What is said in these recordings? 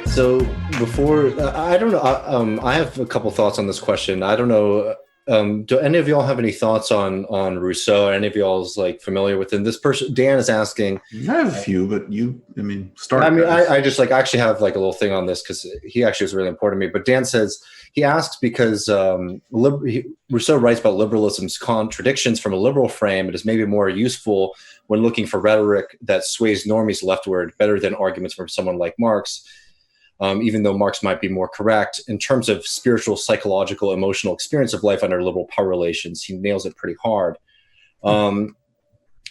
So before, I don't know. I have a couple thoughts on this question. I don't know. Do any of y'all have any thoughts on Rousseau? Any of y'all's like familiar with him? This person, Dan, is asking. I have a few, but start. I mean, I just like actually have like a little thing on this because he actually was really important to me. But Dan says he asks because Rousseau writes about liberalism's contradictions from a liberal frame. It is maybe more useful when looking for rhetoric that sways normies leftward better than arguments from someone like Marx. Even though Marx might be more correct in terms of spiritual, psychological, emotional experience of life under liberal power relations, he nails it pretty hard. And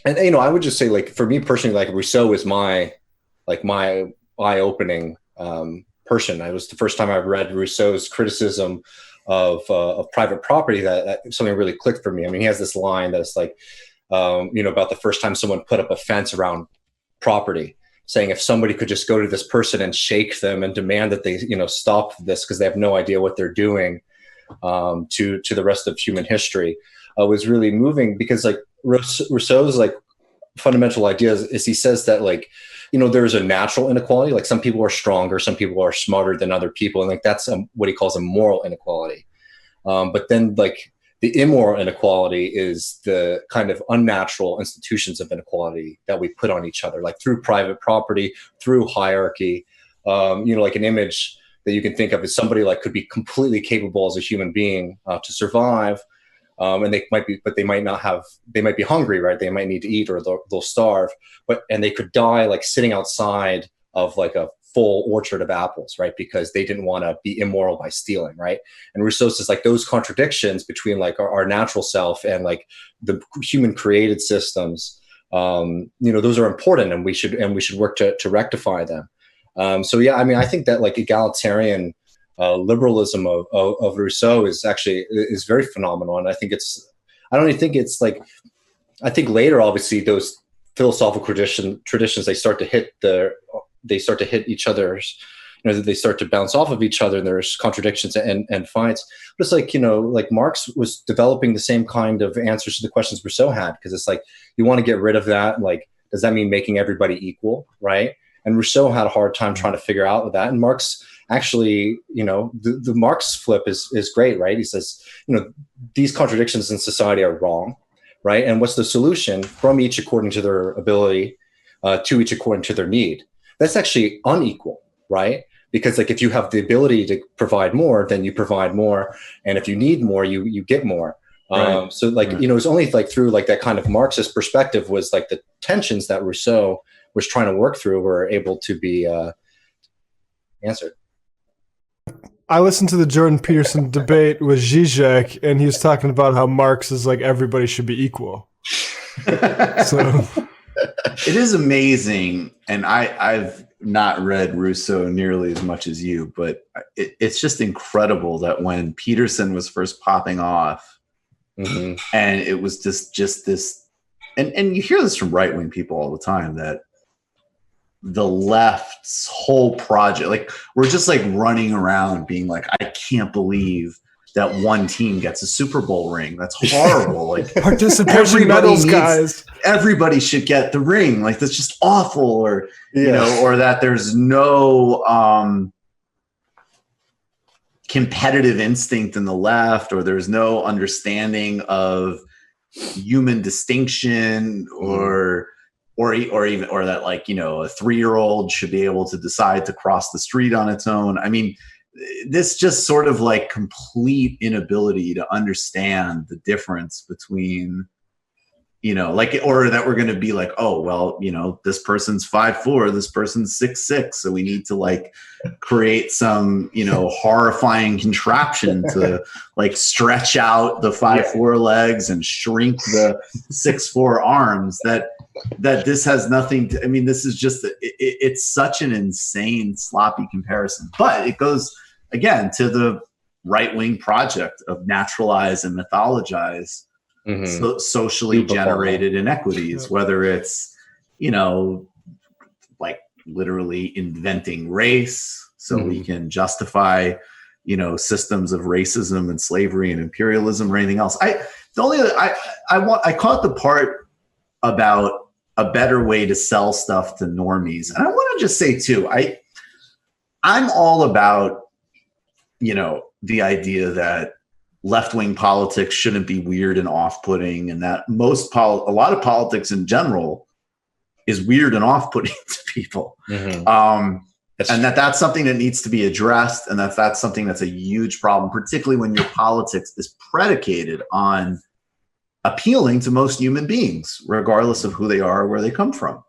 I would just say, like, for me personally, like Rousseau is my eye-opening person. It was the first time I read Rousseau's criticism of private property that something really clicked for me. I mean, he has this line that's like, about the first time someone put up a fence around property, saying if somebody could just go to this person and shake them and demand that they, stop this because they have no idea what they're doing to the rest of human history, was really moving because like Rousseau's like fundamental idea is he says that like, there's a natural inequality, like some people are stronger, some people are smarter than other people. And like, that's what he calls a moral inequality. But then like, the immoral inequality is the kind of unnatural institutions of inequality that we put on each other, like through private property, through hierarchy. Like an image that you can think of as somebody like could be completely capable as a human being to survive, and they might be hungry, right? They might need to eat or they'll starve, and they could die like sitting outside of like a full orchard of apples, right? Because they didn't want to be immoral by stealing, right? And Rousseau says like those contradictions between like our natural self and like the human created systems, those are important, and we should work to rectify them. So yeah, I mean, I think that like egalitarian liberalism of Rousseau is very phenomenal, and I don't even think it's like, I think later obviously those philosophical traditions they start to hit each other's, they start to bounce off of each other, and there's contradictions and fights. But it's like, like Marx was developing the same kind of answers to the questions Rousseau had, because it's like, you want to get rid of that. Like, does that mean making everybody equal, right? And Rousseau had a hard time trying to figure out that. And Marx actually, the Marx flip is great, right? He says, these contradictions in society are wrong, right? And what's the solution? From each according to their ability, to each according to their need. That's actually unequal, right? Because like if you have the ability to provide more, then you provide more, and if you need more, you get more. Right. So like right. It's only like through like that kind of Marxist perspective was like the tensions that Rousseau was trying to work through were able to be answered. I listened to the Jordan Peterson debate with Zizek, and he was talking about how Marx is like everybody should be equal. So. It is amazing, and I've not read Rousseau nearly as much as you, but it's just incredible that when Peterson was first popping off, and it was just this, and you hear this from right-wing people all the time, that the left's whole project, like we're just like running around being like, I can't believe that one team gets a Super Bowl ring. That's horrible. Like participation medals, guys. Everybody should get the ring. Like that's just awful, or or that there's no competitive instinct in the left, or there's no understanding of human distinction, or that like a 3-year-old should be able to decide to cross the street on its own. I mean, this just sort of like complete inability to understand the difference between, or that we're going to be like, oh, well, this person's 5'4", this person's 6'6", so we need to like create some, horrifying contraption to like stretch out the 5'4" legs and shrink the 6'4" arms. That this has nothing to, I mean, this is just, it's such an insane, sloppy comparison. But it goes, again, to the right-wing project of naturalize and mythologize socially generated inequities, whether it's, like literally inventing race so we can justify, systems of racism and slavery and imperialism or anything else. I caught the part about a better way to sell stuff to normies. And I want to just say too, I'm all about, the idea that left-wing politics shouldn't be weird and off-putting, and that a lot of politics in general is weird and off-putting to people. Mm-hmm. And that's something that needs to be addressed, and that's something that's a huge problem, particularly when your politics is predicated on appealing to most human beings, regardless of who they are or where they come from.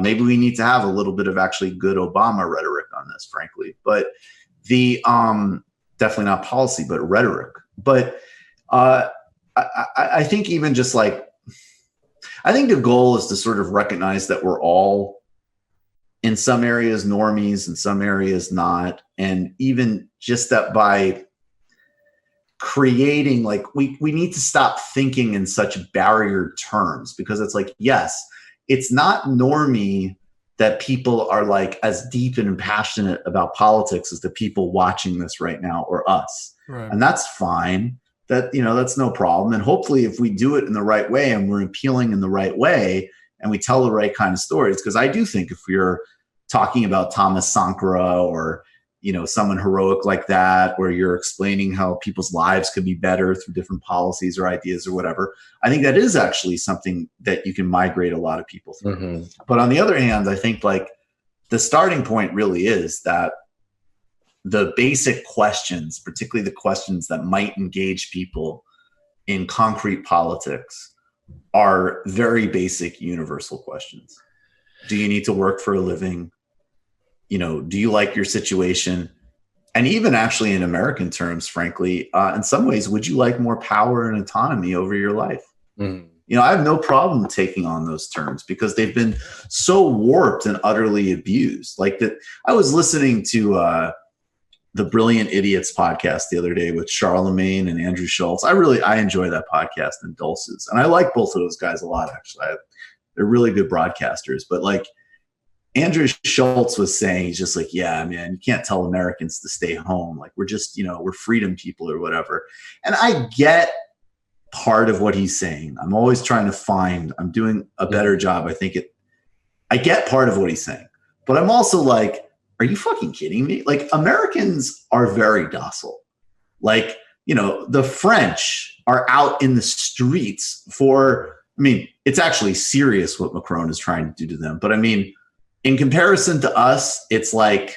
Maybe we need to have a little bit of actually good Obama rhetoric on this, frankly, but the definitely not policy, but rhetoric. But I think even just like, I think the goal is to sort of recognize that we're all in some areas normies, in some areas not. And even just that by creating, like, we need to stop thinking in such barrier terms, because it's like, yes, it's not normie that people are like as deep and passionate about politics as the people watching this right now or us. Right. And that's fine. That's no problem. And hopefully if we do it in the right way and we're appealing in the right way and we tell the right kind of stories, because I do think if you're talking about Thomas Sankara or, someone heroic like that, where you're explaining how people's lives could be better through different policies or ideas or whatever, I think that is actually something that you can migrate a lot of people through. Mm-hmm. But on the other hand, I think like the starting point really is that the basic questions, particularly the questions that might engage people in concrete politics, are very basic universal questions. Do you need to work for a living? Do you like your situation? And even actually in American terms, frankly, in some ways, would you like more power and autonomy over your life? Mm-hmm. I have no problem taking on those terms because they've been so warped and utterly abused. Like that, I was listening to the Brilliant Idiots podcast the other day with Charlemagne and Andrew Schultz. I enjoy that podcast and Dulces. And I like both of those guys a lot, actually. They're really good broadcasters. But like, Andrew Schultz was saying, he's just like, yeah, man, you can't tell Americans to stay home. Like, we're just, we're freedom people or whatever. And I get part of what he's saying. I'm always trying to I'm doing a better job. I get part of what he's saying, but I'm also like, are you fucking kidding me? Like, Americans are very docile. Like, the French are out in the streets it's actually serious what Macron is trying to do to them. But in comparison to us, it's like,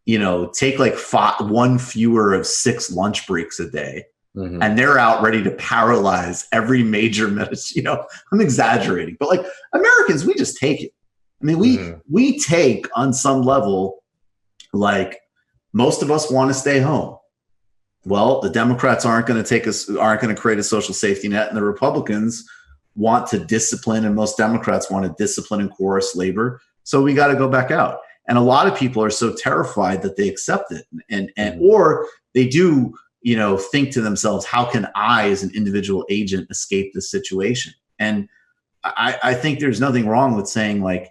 take like one fewer of 6 lunch breaks a day. Mm-hmm. And they're out ready to paralyze every major medicine. I'm exaggerating, but like Americans, we just take it. We take on some level, like most of us want to stay home. Well, the Democrats aren't going to create a social safety net, and the Republicans want to discipline, and most Democrats want to discipline and coerce labor. So we got to go back out. And a lot of people are so terrified that they accept it. Or they do, think to themselves, how can I as an individual agent escape this situation? And I think there's nothing wrong with saying, like,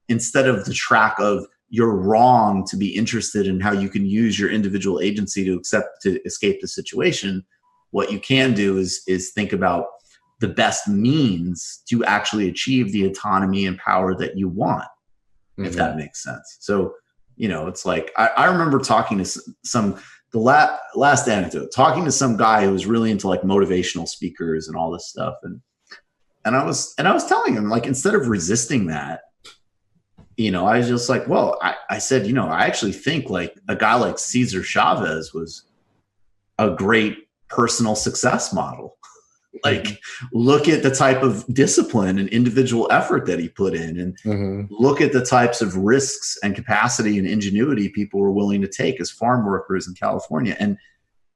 instead of the track of you're wrong to be interested in how you can use your individual agency to escape the situation, what you can do is think about the best means to actually achieve the autonomy and power that you want. If that makes sense. So, it's like, I remember talking to last anecdote, talking to some guy who was really into like motivational speakers and all this stuff. And I was telling him, like, instead of resisting that, I was just like, well, I said, I actually think like a guy like Cesar Chavez was a great personal success model. Like, look at the type of discipline and individual effort that he put in, and look at the types of risks and capacity and ingenuity people were willing to take as farm workers in California. And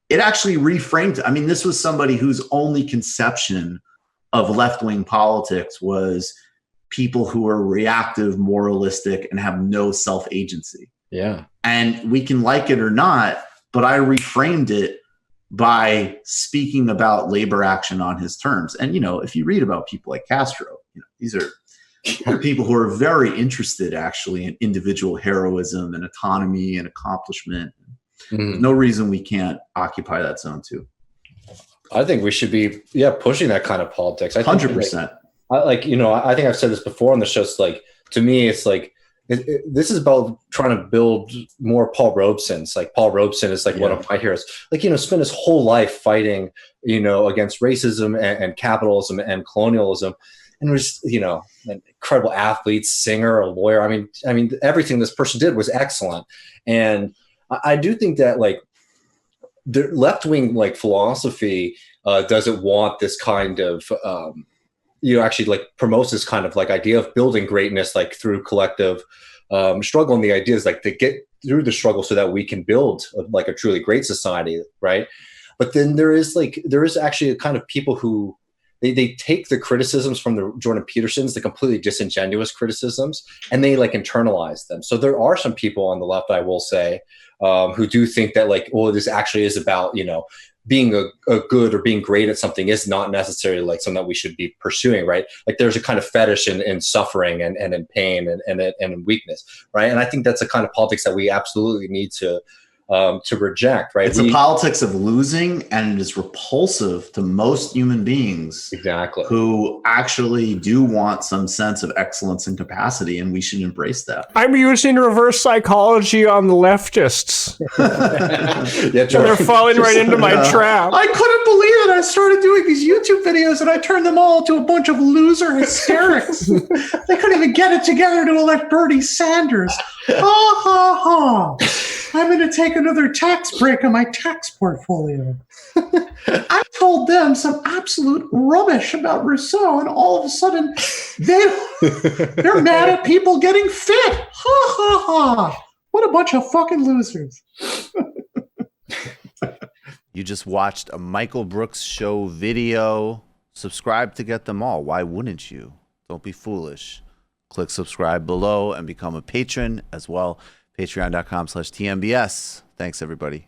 it actually reframed. This was somebody whose only conception of left-wing politics was people who are reactive, moralistic, and have no self-agency. Yeah. And we can like it or not, but I reframed it by speaking about labor action on his terms. And, if you read about people like Castro, these are people who are very interested actually in individual heroism and autonomy and accomplishment. There's no reason we can't occupy that zone too. I think we should be, pushing that kind of politics. 100%. I think I've said this before on the show. It's like, to me, it's like, this is about trying to build more Paul Robesons. Like Paul Robeson is like one of my heroes. Like, spent his whole life fighting, against racism and capitalism and colonialism, and was, an incredible athlete, singer, a lawyer. I mean, everything this person did was excellent. And I do think that like the left-wing like philosophy doesn't want this kind of actually like promotes this kind of like idea of building greatness like through collective struggle. And the idea is like to get through the struggle so that we can build like a truly great society, right? But then there is actually a kind of people who they take the criticisms from the Jordan Petersons, the completely disingenuous criticisms, and they like internalize them. So there are some people on the left, I will say, who do think that like, well, this actually is about, being a good or being great at something is not necessarily like something that we should be pursuing, right? Like there's a kind of fetish in suffering and in pain and in weakness, right? And I think that's a kind of politics that we absolutely need to reject, right? It's a politics of losing, and it is repulsive to most human beings. Exactly. Who actually do want some sense of excellence and capacity, and we should embrace that. I'm using reverse psychology on the leftists. Yeah, they're falling right into my trap. I couldn't believe it. I started doing these YouTube videos, and I turned them all into a bunch of loser hysterics. They couldn't even get it together to elect Bernie Sanders. Ha ha ha. I'm going to take another tax break on my tax portfolio. I told them some absolute rubbish about Rousseau, and all of a sudden they're mad at people getting fit. Ha ha ha. What a bunch of fucking losers. You just watched a Michael Brooks show video. Subscribe to get them all. Why wouldn't you? Don't be foolish. Click subscribe below and become a patron as well. Patreon.com/TMBS. Thanks, everybody.